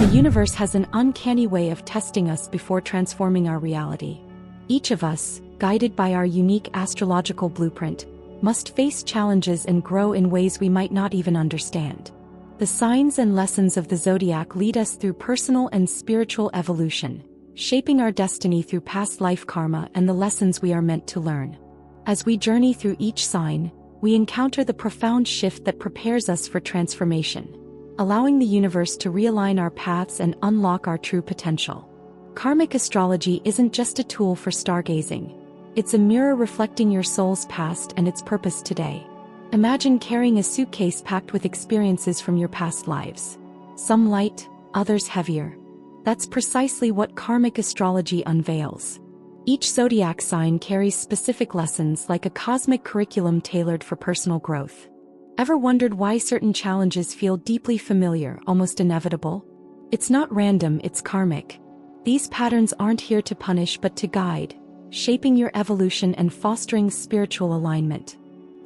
The universe has an uncanny way of testing us before transforming our reality. Each of us, guided by our unique astrological blueprint, must face challenges and grow in ways we might not even understand. The signs and lessons of the zodiac lead us through personal and spiritual evolution, shaping our destiny through past life karma and the lessons we are meant to learn. As we journey through each sign, we encounter the profound shift that prepares us for transformation, allowing the universe to realign our paths and unlock our true potential. Karmic astrology isn't just a tool for stargazing. It's a mirror reflecting your soul's past and its purpose today. Imagine carrying a suitcase packed with experiences from your past lives. Some light, others heavier. That's precisely what karmic astrology unveils. Each zodiac sign carries specific lessons like a cosmic curriculum tailored for personal growth. Ever wondered why certain challenges feel deeply familiar, almost inevitable? It's not random, it's karmic. These patterns aren't here to punish but to guide, shaping your evolution and fostering spiritual alignment.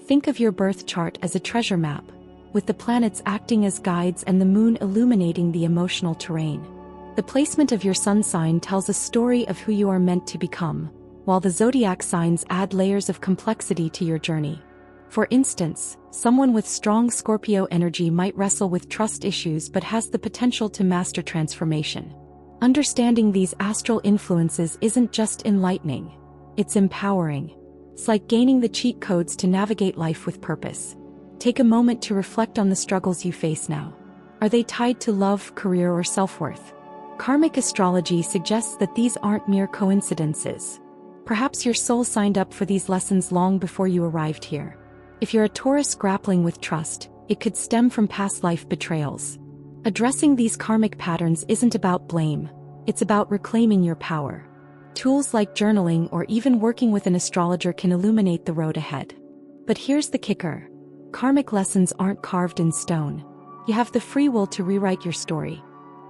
Think of your birth chart as a treasure map, with the planets acting as guides and the moon illuminating the emotional terrain. The placement of your sun sign tells a story of who you are meant to become, while the zodiac signs add layers of complexity to your journey. For instance, someone with strong Scorpio energy might wrestle with trust issues but has the potential to master transformation. Understanding these astral influences isn't just enlightening, it's empowering. It's like gaining the cheat codes to navigate life with purpose. Take a moment to reflect on the struggles you face now. Are they tied to love, career, or self-worth? Karmic astrology suggests that these aren't mere coincidences. Perhaps your soul signed up for these lessons long before you arrived here. If you're a Taurus grappling with trust, it could stem from past life betrayals. Addressing these karmic patterns isn't about blame, it's about reclaiming your power. Tools like journaling or even working with an astrologer can illuminate the road ahead. But here's the kicker. Karmic lessons aren't carved in stone. You have the free will to rewrite your story.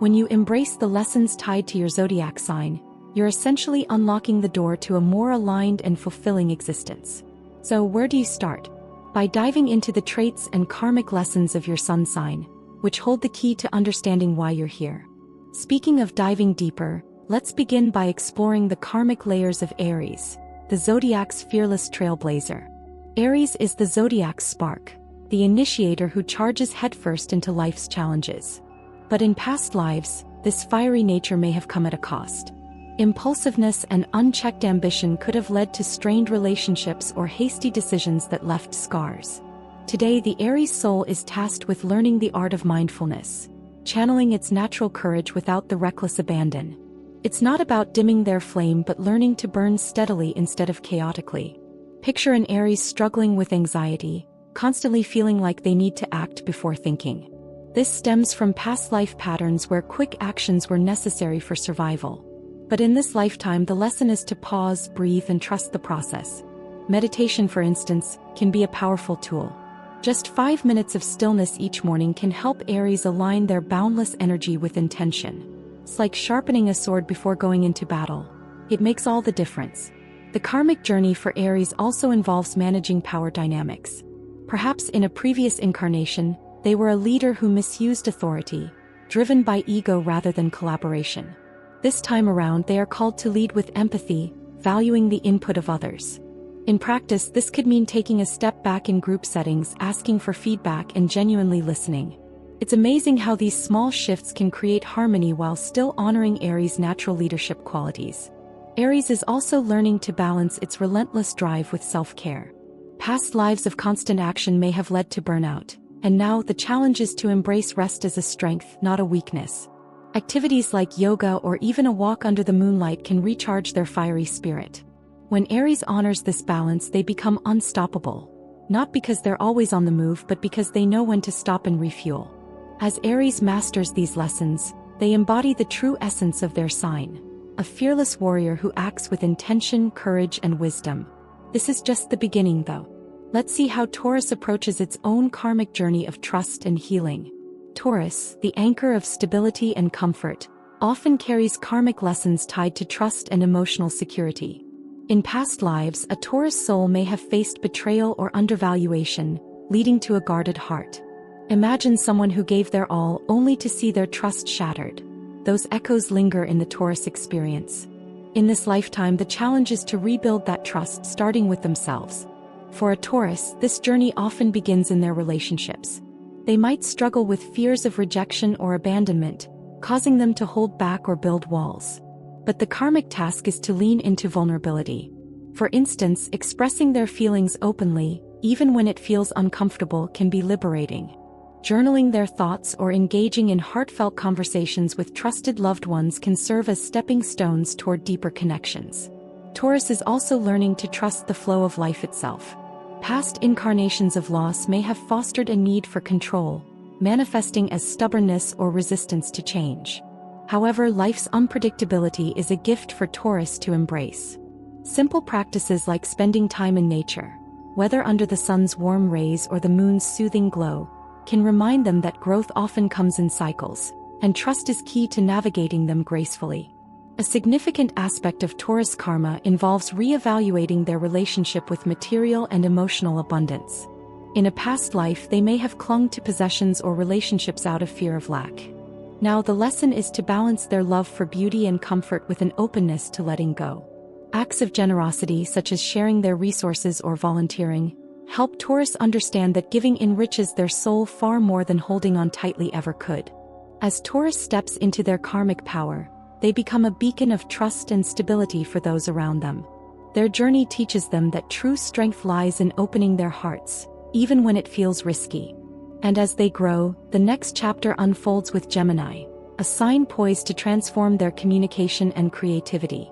When you embrace the lessons tied to your zodiac sign, you're essentially unlocking the door to a more aligned and fulfilling existence. So where do you start? By diving into the traits and karmic lessons of your sun sign, which hold the key to understanding why you're here. Speaking of diving deeper, let's begin by exploring the karmic layers of Aries, the zodiac's fearless trailblazer. Aries is the zodiac's spark, the initiator who charges headfirst into life's challenges. But in past lives, this fiery nature may have come at a cost. Impulsiveness and unchecked ambition could have led to strained relationships or hasty decisions that left scars. Today, the Aries soul is tasked with learning the art of mindfulness, channeling its natural courage without the reckless abandon. It's not about dimming their flame but learning to burn steadily instead of chaotically. Picture an Aries struggling with anxiety, constantly feeling like they need to act before thinking. This stems from past life patterns where quick actions were necessary for survival. But in this lifetime, the lesson is to pause, breathe, and trust the process. Meditation, for instance, can be a powerful tool. Just 5 minutes of stillness each morning can help Aries align their boundless energy with intention. It's like sharpening a sword before going into battle. It makes all the difference. The karmic journey for Aries also involves managing power dynamics. Perhaps in a previous incarnation, they were a leader who misused authority, driven by ego rather than collaboration. This time around, they are called to lead with empathy, valuing the input of others. In practice, this could mean taking a step back in group settings, asking for feedback, and genuinely listening. It's amazing how these small shifts can create harmony while still honoring Aries' natural leadership qualities. Aries is also learning to balance its relentless drive with self-care. Past lives of constant action may have led to burnout, and now the challenge is to embrace rest as a strength, not a weakness. Activities like yoga or even a walk under the moonlight can recharge their fiery spirit. When Aries honors this balance, they become unstoppable, not because they're always on the move but because they know when to stop and refuel. As Aries masters these lessons, they embody the true essence of their sign, a fearless warrior who acts with intention, courage, and wisdom. This is just the beginning, though. Let's see how Taurus approaches its own karmic journey of trust and healing. Taurus, the anchor of stability and comfort, often carries karmic lessons tied to trust and emotional security. In past lives, a Taurus soul may have faced betrayal or undervaluation, leading to a guarded heart. Imagine someone who gave their all only to see their trust shattered. those echoes linger in the Taurus experience. In this lifetime, the challenge is to rebuild that trust, starting with themselves. For a Taurus, this journey often begins in their relationships. They might struggle with fears of rejection or abandonment, causing them to hold back or build walls. But the karmic task is to lean into vulnerability. For instance, expressing their feelings openly, even when it feels uncomfortable, can be liberating. Journaling their thoughts or engaging in heartfelt conversations with trusted loved ones can serve as stepping stones toward deeper connections. Taurus is also learning to trust the flow of life itself. Past incarnations of loss may have fostered a need for control, manifesting as stubbornness or resistance to change. However, life's unpredictability is a gift for Taurus to embrace. Simple practices like spending time in nature, whether under the sun's warm rays or the moon's soothing glow, can remind them that growth often comes in cycles, and trust is key to navigating them gracefully. A significant aspect of Taurus karma involves re-evaluating their relationship with material and emotional abundance. In a past life, they may have clung to possessions or relationships out of fear of lack. Now the lesson is to balance their love for beauty and comfort with an openness to letting go. Acts of generosity, such as sharing their resources or volunteering, help Taurus understand that giving enriches their soul far more than holding on tightly ever could. As Taurus steps into their karmic power, they become a beacon of trust and stability for those around them. Their journey teaches them that true strength lies in opening their hearts, even when it feels risky. And as they grow, the next chapter unfolds with Gemini, a sign poised to transform their communication and creativity.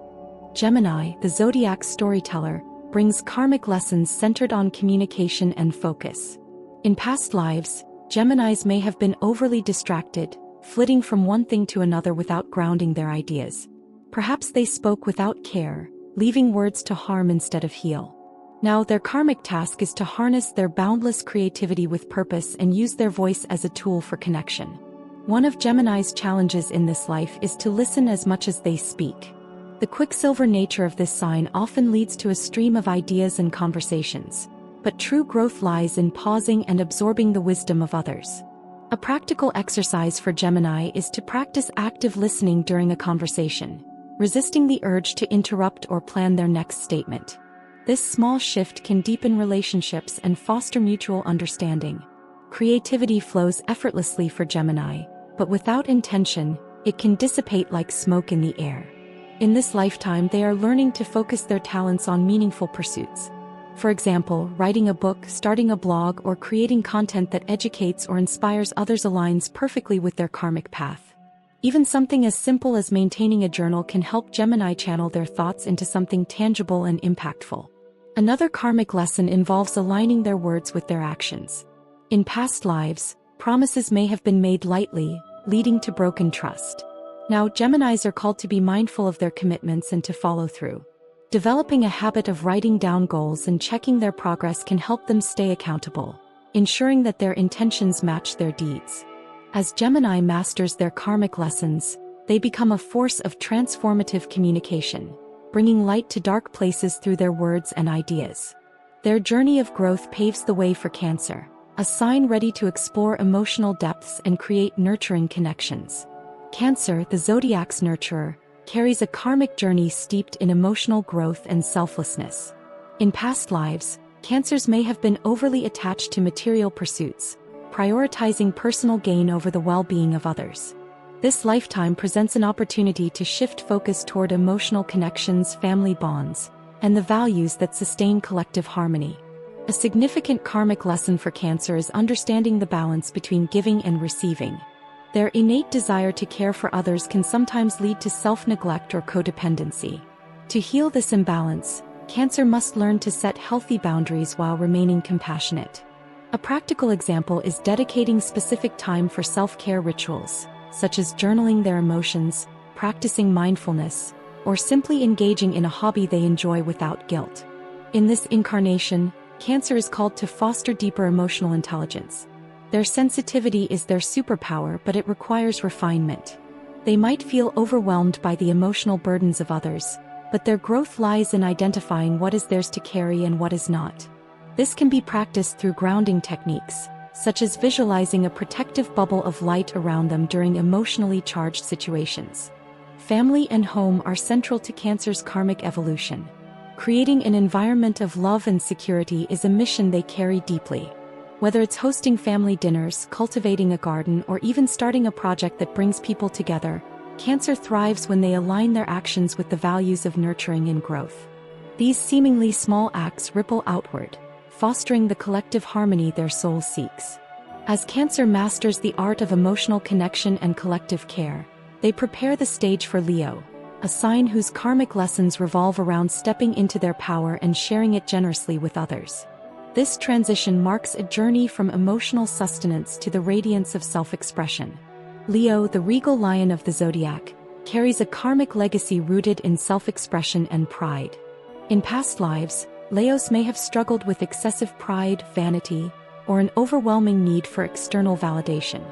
Gemini, the Zodiac storyteller, brings karmic lessons centered on communication and focus. In past lives, Geminis may have been overly distracted, flitting from one thing to another without grounding their ideas. Perhaps they spoke without care, leaving words to harm instead of heal. Now their karmic task is to harness their boundless creativity with purpose and use their voice as a tool for connection. One of Gemini's challenges in this life is to listen as much as they speak. The quicksilver nature of this sign often leads to a stream of ideas and conversations, but true growth lies in pausing and absorbing the wisdom of others. A practical exercise for Gemini is to practice active listening during a conversation, resisting the urge to interrupt or plan their next statement. This small shift can deepen relationships and foster mutual understanding. Creativity flows effortlessly for Gemini, but without intention, it can dissipate like smoke in the air. In this lifetime, they are learning to focus their talents on meaningful pursuits. For example, writing a book, starting a blog, or creating content that educates or inspires others aligns perfectly with their karmic path. Even something as simple as maintaining a journal can help Gemini channel their thoughts into something tangible and impactful. Another karmic lesson involves aligning their words with their actions. In past lives, promises may have been made lightly, leading to broken trust. Now, Geminis are called to be mindful of their commitments and to follow through. Developing a habit of writing down goals and checking their progress can help them stay accountable, ensuring that their intentions match their deeds. As Gemini masters their karmic lessons, they become a force of transformative communication, bringing light to dark places through their words and ideas. Their journey of growth paves the way for Cancer, a sign ready to explore emotional depths and create nurturing connections. Cancer, the Zodiac's nurturer, carries a karmic journey steeped in emotional growth and selflessness. In past lives, Cancers may have been overly attached to material pursuits, prioritizing personal gain over the well-being of others. This lifetime presents an opportunity to shift focus toward emotional connections, family bonds, and the values that sustain collective harmony. A significant karmic lesson for Cancer is understanding the balance between giving and receiving. Their innate desire to care for others can sometimes lead to self-neglect or codependency. To heal this imbalance, Cancer must learn to set healthy boundaries while remaining compassionate. A practical example is dedicating specific time for self-care rituals, such as journaling their emotions, practicing mindfulness, or simply engaging in a hobby they enjoy without guilt. In this incarnation, Cancer is called to foster deeper emotional intelligence. Their sensitivity is their superpower, but it requires refinement. They might feel overwhelmed by the emotional burdens of others, but their growth lies in identifying what is theirs to carry and what is not. This can be practiced through grounding techniques, such as visualizing a protective bubble of light around them during emotionally charged situations. Family and home are central to Cancer's karmic evolution. Creating an environment of love and security is a mission they carry deeply. Whether it's hosting family dinners, cultivating a garden, or even starting a project that brings people together, Cancer thrives when they align their actions with the values of nurturing and growth. These seemingly small acts ripple outward, fostering the collective harmony their soul seeks. As Cancer masters the art of emotional connection and collective care, they prepare the stage for Leo, a sign whose karmic lessons revolve around stepping into their power and sharing it generously with others. This transition marks a journey from emotional sustenance to the radiance of self-expression. Leo, the regal lion of the zodiac, carries a karmic legacy rooted in self-expression and pride. In past lives, Leos may have struggled with excessive pride, vanity, or an overwhelming need for external validation.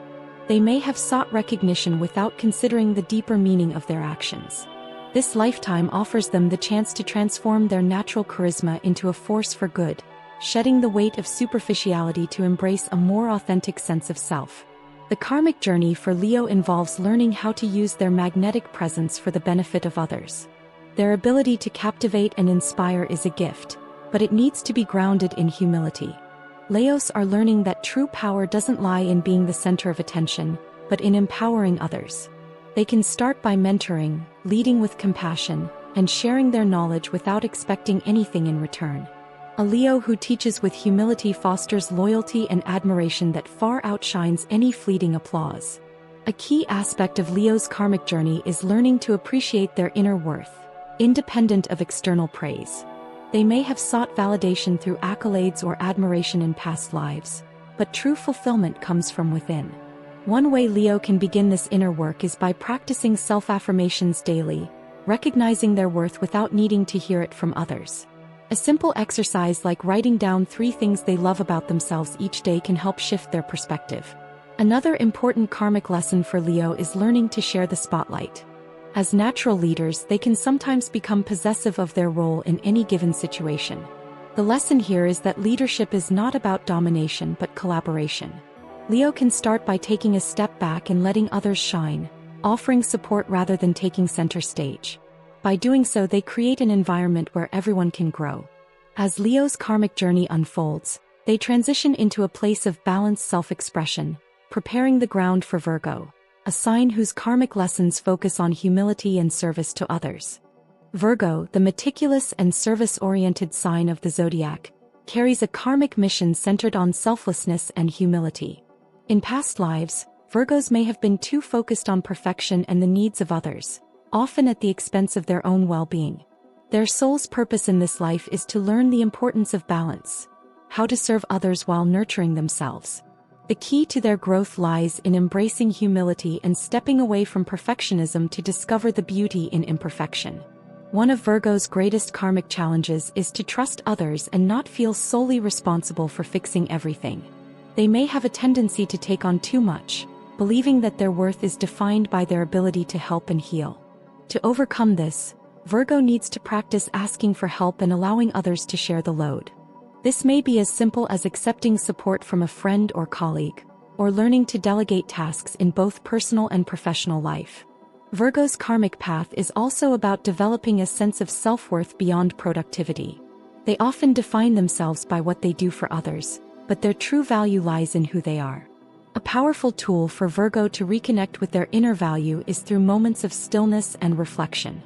They may have sought recognition without considering the deeper meaning of their actions. This lifetime offers them the chance to transform their natural charisma into a force for good, shedding the weight of superficiality to embrace a more authentic sense of self. The karmic journey for Leo involves learning how to use their magnetic presence for the benefit of others. Their ability to captivate and inspire is a gift, but it needs to be grounded in humility. Leos are learning that true power doesn't lie in being the center of attention, but in empowering others. They can start by mentoring, leading with compassion, and sharing their knowledge without expecting anything in return. A Leo who teaches with humility fosters loyalty and admiration that far outshines any fleeting applause. A key aspect of Leo's karmic journey is learning to appreciate their inner worth, independent of external praise. They may have sought validation through accolades or admiration in past lives, but true fulfillment comes from within. One way Leo can begin this inner work is by practicing self-affirmations daily, recognizing their worth without needing to hear it from others. A simple exercise like writing down 3 things they love about themselves each day can help shift their perspective. Another important karmic lesson for Leo is learning to share the spotlight. As natural leaders, they can sometimes become possessive of their role in any given situation. The lesson here is that leadership is not about domination but collaboration. Leo can start by taking a step back and letting others shine, offering support rather than taking center stage. By doing so, they create an environment where everyone can grow. As Leo's karmic journey unfolds, they transition into a place of balanced self-expression, preparing the ground for Virgo, a sign whose karmic lessons focus on humility and service to others. Virgo, the meticulous and service-oriented sign of the zodiac, carries a karmic mission centered on selflessness and humility. In past lives, Virgos may have been too focused on perfection and the needs of others, often at the expense of their own well-being. Their soul's purpose in this life is to learn the importance of balance, how to serve others while nurturing themselves. The key to their growth lies in embracing humility and stepping away from perfectionism to discover the beauty in imperfection. One of Virgo's greatest karmic challenges is to trust others and not feel solely responsible for fixing everything. They may have a tendency to take on too much, believing that their worth is defined by their ability to help and heal. To overcome this, Virgo needs to practice asking for help and allowing others to share the load. This may be as simple as accepting support from a friend or colleague, or learning to delegate tasks in both personal and professional life. Virgo's karmic path is also about developing a sense of self-worth beyond productivity. They often define themselves by what they do for others, but their true value lies in who they are. A powerful tool for Virgo to reconnect with their inner value is through moments of stillness and reflection.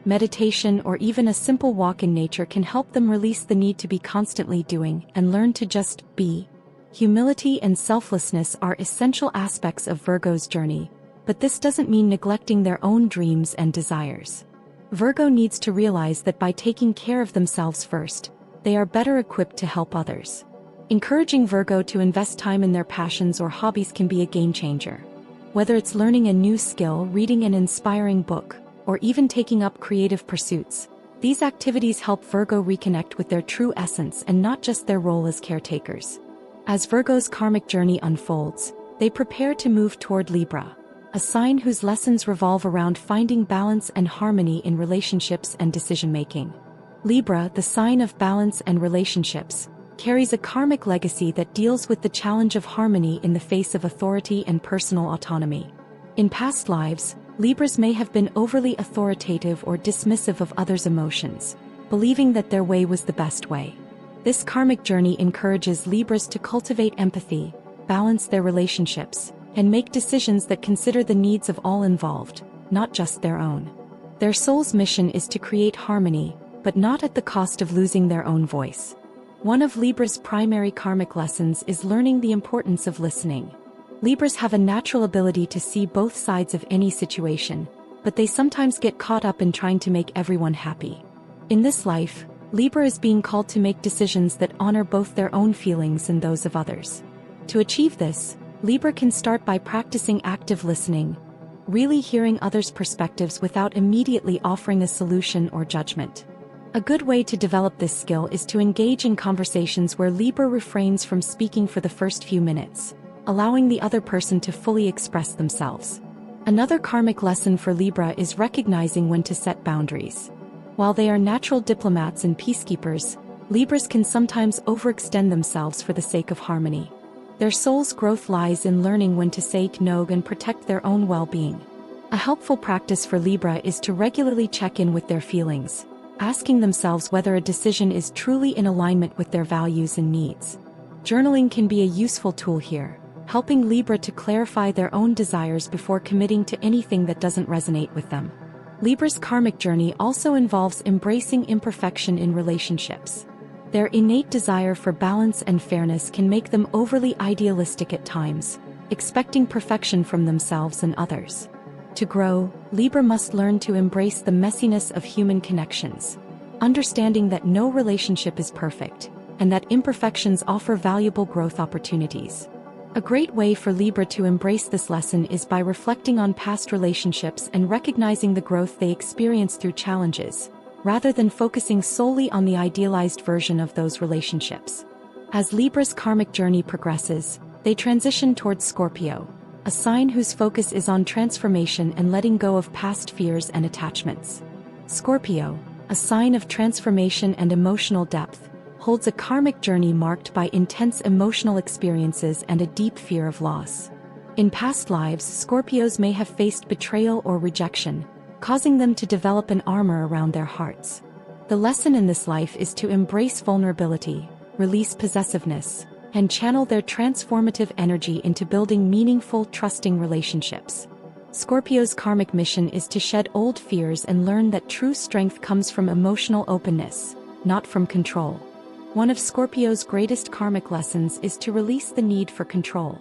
Meditation or even a simple walk in nature can help them release the need to be constantly doing and learn to just be. Humility and selflessness are essential aspects of Virgo's journey, but this doesn't mean neglecting their own dreams and desires. Virgo needs to realize that by taking care of themselves first, they are better equipped to help others. Encouraging Virgo to invest time in their passions or hobbies can be a game changer. Whether it's learning a new skill, reading an inspiring book, or even taking up creative pursuits, these activities help Virgo reconnect with their true essence and not just their role as caretakers. As Virgo's karmic journey unfolds, they prepare to move toward Libra, a sign whose lessons revolve around finding balance and harmony in relationships and decision-making. Libra, the sign of balance and relationships, carries a karmic legacy that deals with the challenge of harmony in the face of authority and personal autonomy. In past lives, Libras may have been overly authoritative or dismissive of others' emotions, believing that their way was the best way. This karmic journey encourages Libras to cultivate empathy, balance their relationships, and make decisions that consider the needs of all involved, not just their own. Their soul's mission is to create harmony, but not at the cost of losing their own voice. One of Libra's primary karmic lessons is learning the importance of listening. Libras have a natural ability to see both sides of any situation, but they sometimes get caught up in trying to make everyone happy. In this life, Libra is being called to make decisions that honor both their own feelings and those of others. To achieve this, Libra can start by practicing active listening, really hearing others' perspectives without immediately offering a solution or judgment. A good way to develop this skill is to engage in conversations where Libra refrains from speaking for the first few minutes, allowing the other person to fully express themselves. Another karmic lesson for Libra is recognizing when to set boundaries. While they are natural diplomats and peacekeepers, Libras can sometimes overextend themselves for the sake of harmony. Their soul's growth lies in learning when to say no and protect their own well-being. A helpful practice for Libra is to regularly check in with their feelings, asking themselves whether a decision is truly in alignment with their values and needs. Journaling can be a useful tool here, helping Libra to clarify their own desires before committing to anything that doesn't resonate with them. Libra's karmic journey also involves embracing imperfection in relationships. Their innate desire for balance and fairness can make them overly idealistic at times, expecting perfection from themselves and others. To grow, Libra must learn to embrace the messiness of human connections, understanding that no relationship is perfect, and that imperfections offer valuable growth opportunities. A great way for Libra to embrace this lesson is by reflecting on past relationships and recognizing the growth they experience through challenges, rather than focusing solely on the idealized version of those relationships. As Libra's karmic journey progresses, they transition towards Scorpio, a sign whose focus is on transformation and letting go of past fears and attachments. Scorpio, a sign of transformation and emotional depth, holds a karmic journey marked by intense emotional experiences and a deep fear of loss. In past lives, Scorpios may have faced betrayal or rejection, causing them to develop an armor around their hearts. The lesson in this life is to embrace vulnerability, release possessiveness, and channel their transformative energy into building meaningful, trusting relationships. Scorpio's karmic mission is to shed old fears and learn that true strength comes from emotional openness, not from control. One of Scorpio's greatest karmic lessons is to release the need for control.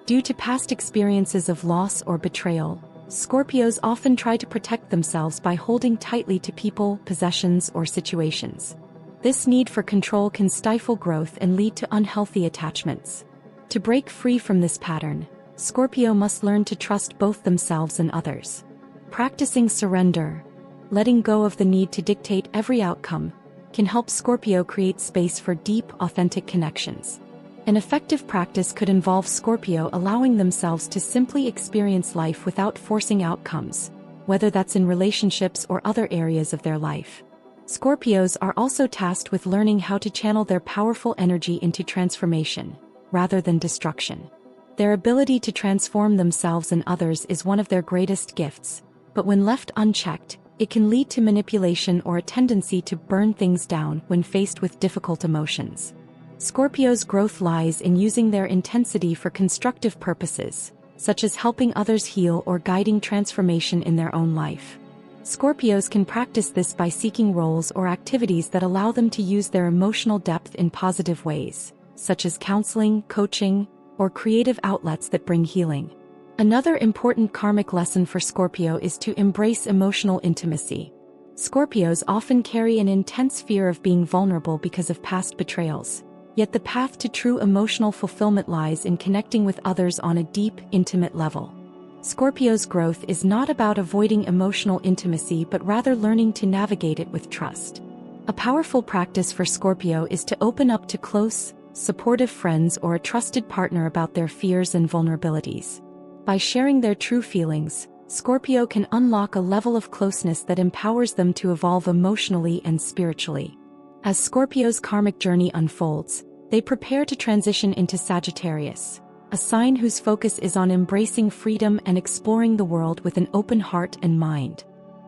Due to past experiences of loss or betrayal, Scorpios often try to protect themselves by holding tightly to people, possessions, or situations. This need for control can stifle growth and lead to unhealthy attachments. To break free from this pattern, Scorpio must learn to trust both themselves and others. Practicing surrender, letting go of the need to dictate every outcome, can help Scorpio create space for deep, authentic connections. An effective practice could involve Scorpio allowing themselves to simply experience life without forcing outcomes, whether that's in relationships or other areas of their life. Scorpios are also tasked with learning how to channel their powerful energy into transformation, rather than destruction. Their ability to transform themselves and others is one of their greatest gifts, but when left unchecked, it can lead to manipulation or a tendency to burn things down when faced with difficult emotions. Scorpio's growth lies in using their intensity for constructive purposes, such as helping others heal or guiding transformation in their own life. Scorpios can practice this by seeking roles or activities that allow them to use their emotional depth in positive ways, such as counseling, coaching, or creative outlets that bring healing. Another important karmic lesson for Scorpio is to embrace emotional intimacy. Scorpios often carry an intense fear of being vulnerable because of past betrayals, yet the path to true emotional fulfillment lies in connecting with others on a deep, intimate level. Scorpio's growth is not about avoiding emotional intimacy but rather learning to navigate it with trust. A powerful practice for Scorpio is to open up to close, supportive friends or a trusted partner about their fears and vulnerabilities. By sharing their true feelings, Scorpio can unlock a level of closeness that empowers them to evolve emotionally and spiritually. As Scorpio's karmic journey unfolds, They prepare to transition into Sagittarius, a sign whose focus is on embracing freedom and exploring the world with an open heart and mind.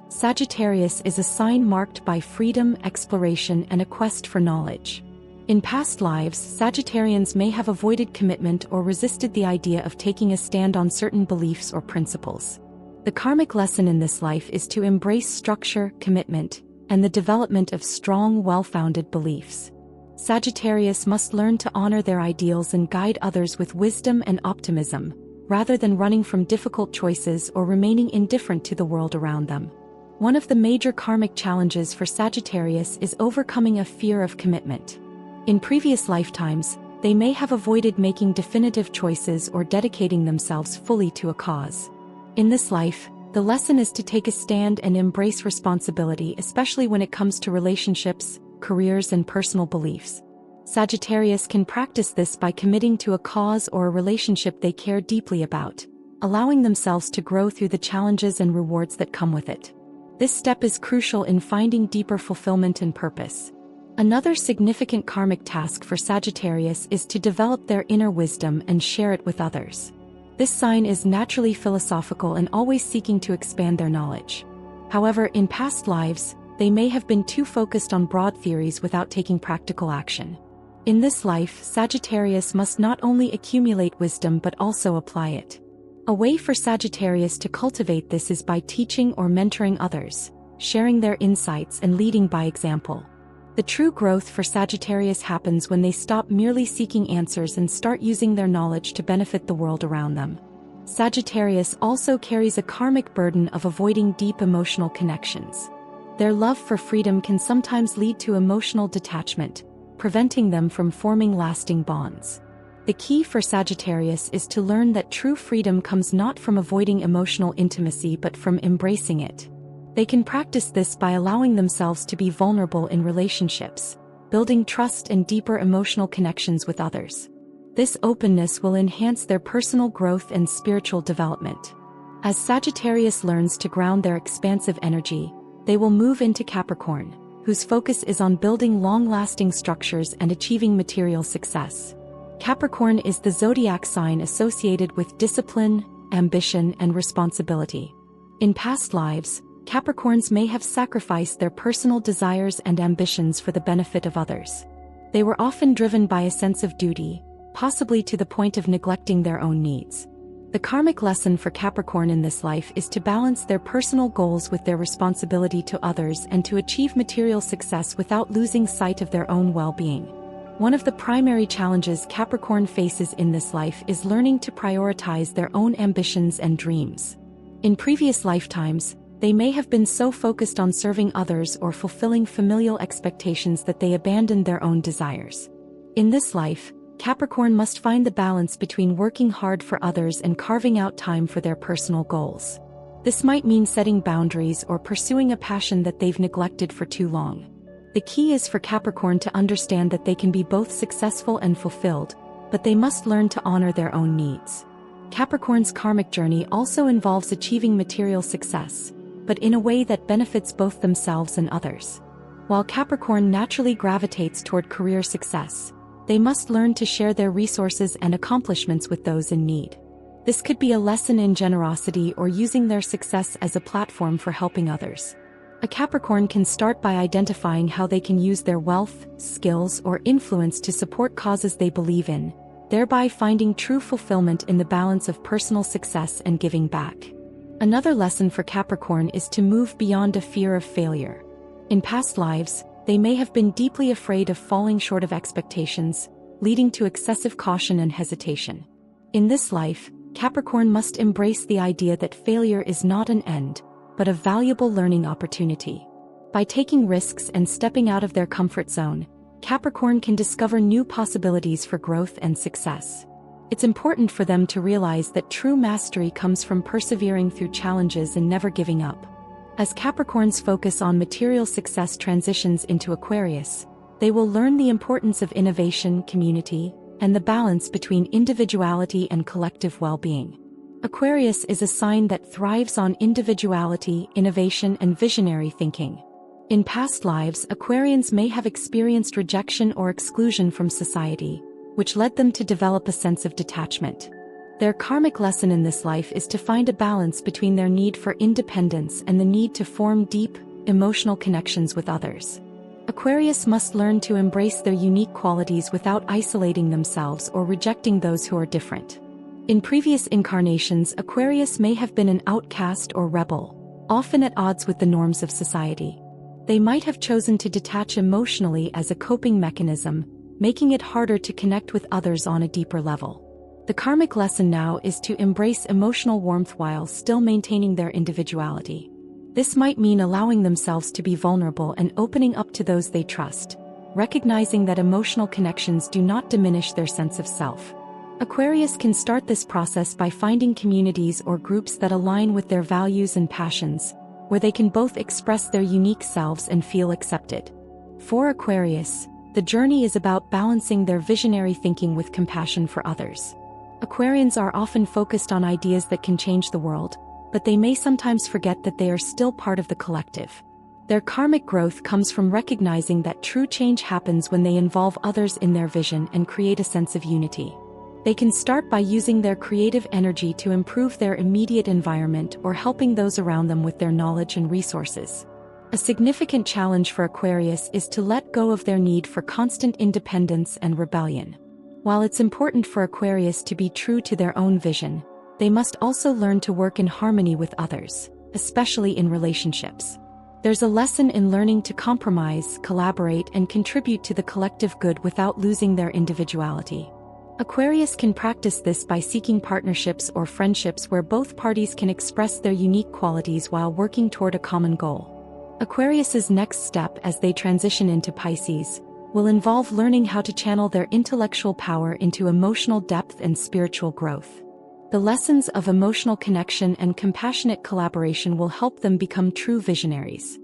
Sagittarius is a sign marked by freedom, exploration, and a quest for knowledge. In past lives, Sagittarians may have avoided commitment or resisted the idea of taking a stand on certain beliefs or principles. The karmic lesson in this life is to embrace structure, commitment, and the development of strong, well-founded beliefs. Sagittarius must learn to honor their ideals and guide others with wisdom and optimism, rather than running from difficult choices or remaining indifferent to the world around them. One of the major karmic challenges for Sagittarius is overcoming a fear of commitment. In previous lifetimes, they may have avoided making definitive choices or dedicating themselves fully to a cause. In this life, the lesson is to take a stand and embrace responsibility, especially when it comes to relationships, careers, and personal beliefs. Sagittarius can practice this by committing to a cause or a relationship they care deeply about, allowing themselves to grow through the challenges and rewards that come with it. This step is crucial in finding deeper fulfillment and purpose. Another significant karmic task for Sagittarius is to develop their inner wisdom and share it with others. This sign is naturally philosophical and always seeking to expand their knowledge. However, in past lives, they may have been too focused on broad theories without taking practical action. In this life, Sagittarius must not only accumulate wisdom but also apply it. A way for Sagittarius to cultivate this is by teaching or mentoring others, sharing their insights and leading by example. The true growth for Sagittarius happens when they stop merely seeking answers and start using their knowledge to benefit the world around them. Sagittarius also carries a karmic burden of avoiding deep emotional connections. Their love for freedom can sometimes lead to emotional detachment, preventing them from forming lasting bonds. The key for Sagittarius is to learn that true freedom comes not from avoiding emotional intimacy but from embracing it. They can practice this by allowing themselves to be vulnerable in relationships, building trust and deeper emotional connections with others. This openness will enhance their personal growth and spiritual development. As Sagittarius learns to ground their expansive energy, they will move into Capricorn, whose focus is on building long-lasting structures and achieving material success. Capricorn is the zodiac sign associated with discipline, ambition, and responsibility. In past lives, Capricorns may have sacrificed their personal desires and ambitions for the benefit of others. They were often driven by a sense of duty, possibly to the point of neglecting their own needs. The karmic lesson for Capricorn in this life is to balance their personal goals with their responsibility to others and to achieve material success without losing sight of their own well-being. One of the primary challenges Capricorn faces in this life is learning to prioritize their own ambitions and dreams. In previous lifetimes, they may have been so focused on serving others or fulfilling familial expectations that they abandoned their own desires. In this life, Capricorn must find the balance between working hard for others and carving out time for their personal goals. This might mean setting boundaries or pursuing a passion that they've neglected for too long. The key is for Capricorn to understand that they can be both successful and fulfilled, but they must learn to honor their own needs. Capricorn's karmic journey also involves achieving material success, but in a way that benefits both themselves and others. While Capricorn naturally gravitates toward career success, they must learn to share their resources and accomplishments with those in need. This could be a lesson in generosity or using their success as a platform for helping others. A Capricorn can start by identifying how they can use their wealth, skills, or influence to support causes they believe in, thereby finding true fulfillment in the balance of personal success and giving back. Another lesson for Capricorn is to move beyond a fear of failure. In past lives, they may have been deeply afraid of falling short of expectations, leading to excessive caution and hesitation. In this life, Capricorn must embrace the idea that failure is not an end, but a valuable learning opportunity. By taking risks and stepping out of their comfort zone, Capricorn can discover new possibilities for growth and success. It's important for them to realize that true mastery comes from persevering through challenges and never giving up. As Capricorn's focus on material success transitions into Aquarius, they will learn the importance of innovation, community, and the balance between individuality and collective well-being. Aquarius is a sign that thrives on individuality, innovation, and visionary thinking. In past lives, Aquarians may have experienced rejection or exclusion from society, which led them to develop a sense of detachment. Their karmic lesson in this life is to find a balance between their need for independence and the need to form deep, emotional connections with others. Aquarius must learn to embrace their unique qualities without isolating themselves or rejecting those who are different. In previous incarnations, Aquarius may have been an outcast or rebel, often at odds with the norms of society. They might have chosen to detach emotionally as a coping mechanism, making it harder to connect with others on a deeper level. The karmic lesson now is to embrace emotional warmth while still maintaining their individuality. This might mean allowing themselves to be vulnerable and opening up to those they trust, recognizing that emotional connections do not diminish their sense of self. Aquarius can start this process by finding communities or groups that align with their values and passions, where they can both express their unique selves and feel accepted. For Aquarius, the journey is about balancing their visionary thinking with compassion for others. Aquarians are often focused on ideas that can change the world, but they may sometimes forget that they are still part of the collective. Their karmic growth comes from recognizing that true change happens when they involve others in their vision and create a sense of unity. They can start by using their creative energy to improve their immediate environment or helping those around them with their knowledge and resources. A significant challenge for Aquarius is to let go of their need for constant independence and rebellion. While it's important for Aquarius to be true to their own vision, they must also learn to work in harmony with others, especially in relationships. There's a lesson in learning to compromise, collaborate, and contribute to the collective good without losing their individuality. Aquarius can practice this by seeking partnerships or friendships where both parties can express their unique qualities while working toward a common goal. Aquarius's next step as they transition into Pisces will involve learning how to channel their intellectual power into emotional depth and spiritual growth. The lessons of emotional connection and compassionate collaboration will help them become true visionaries.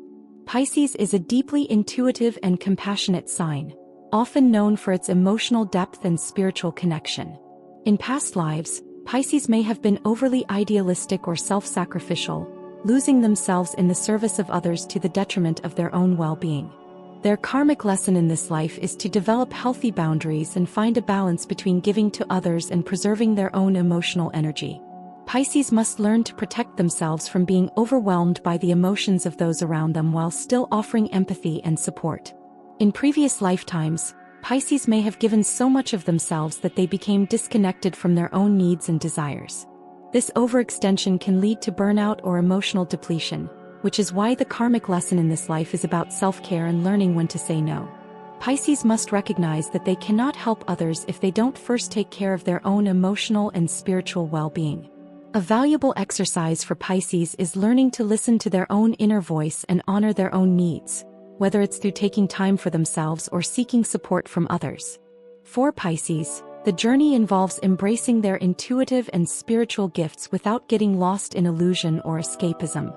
Pisces is a deeply intuitive and compassionate sign, often known for its emotional depth and spiritual connection. In past lives, Pisces may have been overly idealistic or self-sacrificial, losing themselves in the service of others to the detriment of their own well-being. Their karmic lesson in this life is to develop healthy boundaries and find a balance between giving to others and preserving their own emotional energy. Pisces must learn to protect themselves from being overwhelmed by the emotions of those around them while still offering empathy and support. In previous lifetimes, Pisces may have given so much of themselves that they became disconnected from their own needs and desires. This overextension can lead to burnout or emotional depletion, which is why the karmic lesson in this life is about self-care and learning when to say no. Pisces must recognize that they cannot help others if they don't first take care of their own emotional and spiritual well-being. A valuable exercise for Pisces is learning to listen to their own inner voice and honor their own needs, whether it's through taking time for themselves or seeking support from others. For Pisces, the journey involves embracing their intuitive and spiritual gifts without getting lost in illusion or escapism.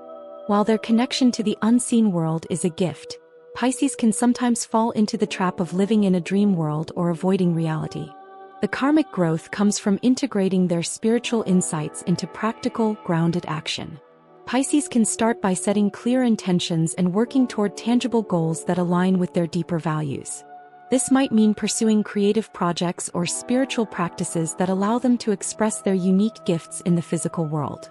While their connection to the unseen world is a gift, Pisces can sometimes fall into the trap of living in a dream world or avoiding reality. The karmic growth comes from integrating their spiritual insights into practical, grounded action. Pisces can start by setting clear intentions and working toward tangible goals that align with their deeper values. This might mean pursuing creative projects or spiritual practices that allow them to express their unique gifts in the physical world.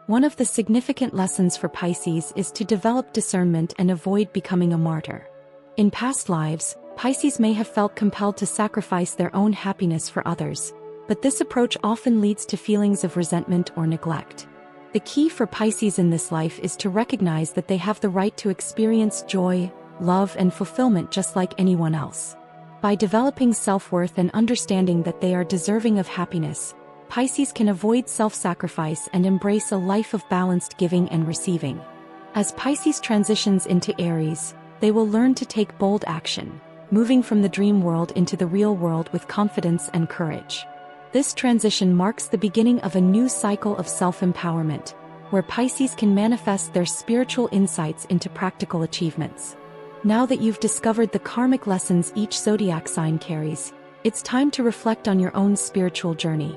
One of the significant lessons for Pisces is to develop discernment and avoid becoming a martyr. In past lives, Pisces may have felt compelled to sacrifice their own happiness for others, but this approach often leads to feelings of resentment or neglect. The key for Pisces in this life is to recognize that they have the right to experience joy, love, and fulfillment just like anyone else. By developing self-worth and understanding that they are deserving of happiness, Pisces can avoid self-sacrifice and embrace a life of balanced giving and receiving. As Pisces transitions into Aries, they will learn to take bold action, moving from the dream world into the real world with confidence and courage. This transition marks the beginning of a new cycle of self-empowerment, where Pisces can manifest their spiritual insights into practical achievements. Now that you've discovered the karmic lessons each zodiac sign carries, it's time to reflect on your own spiritual journey.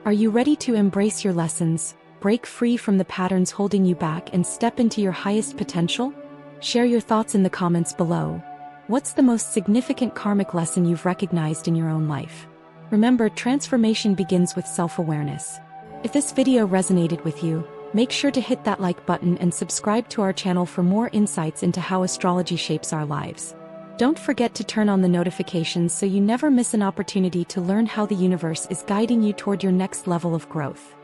Are you ready to embrace your lessons, break free from the patterns holding you back, and step into your highest potential? Share your thoughts in the comments below. What's the most significant karmic lesson you've recognized in your own life? Remember, transformation begins with self-awareness. If this video resonated with you, make sure to hit that like button and subscribe to our channel for more insights into how astrology shapes our lives. Don't forget to turn on the notifications so you never miss an opportunity to learn how the universe is guiding you toward your next level of growth.